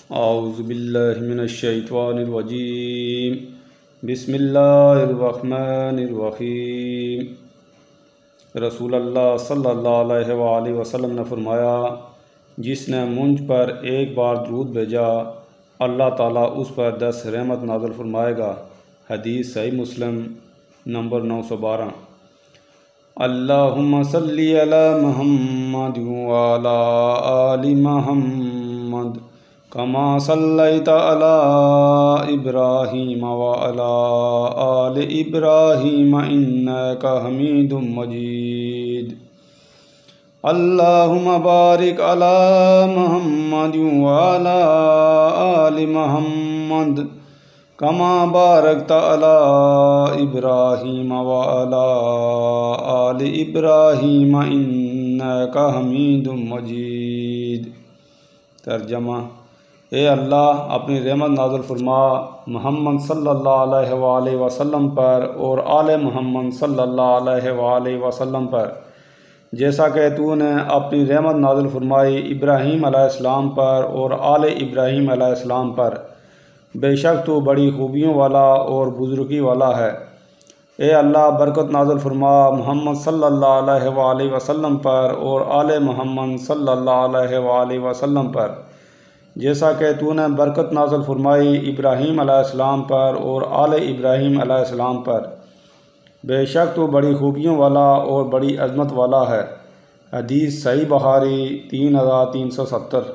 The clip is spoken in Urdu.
اعوذ باللہ من الشیطان الرجیم بسم اللہ الرحمن الرحیم۔ رسول اللہ صلی اللہ علیہ وآلہ وسلم نے فرمایا، جس نے مجھ پر ایک بار درود بھیجا اللہ تعالیٰ اس پر 10 رحمت نازل فرمائے گا۔ حدیث صحیح مسلم نمبر 912۔ اللہم صلی علی محمد وعلی آل محمد کما صلیت علی ابراہیم وعلی آل ابراہیم انک حمید مجید۔ اللہم بارک علی محمد وعلی آل محمد کما بارکت علی ابراہیم وعلی آل ابراہیم انک حمید مجید۔ ترجمہ: اے اللہ، اپنی رحمت نازل فرما محمد صلی اللہ علیہ وآلہ وسلم پر اور آل محمد صلی اللہ علیہ وآلہ وسلم پر، جیسا کہ تو نے اپنی رحمت نازل فرمائی ابراہیم علیہ السلام پر اور آل ابراہیم علیہ السلام پر۔ بے شک تو بڑی خوبیوں والا اور بزرگی والا ہے۔ اے اللہ، برکت نازل فرما محمد صلی اللہ علیہ وآلہ وسلم پر اور آل محمد صلی اللہ علیہ وآلہ وسلم پر، جیسا کہ تو نے برکت نازل فرمائی ابراہیم علیہ السلام پر اور آل ابراہیم علیہ السلام پر۔ بے شک تو بڑی خوبیوں والا اور بڑی عظمت والا ہے۔ حدیث صحیح بخاری 3370۔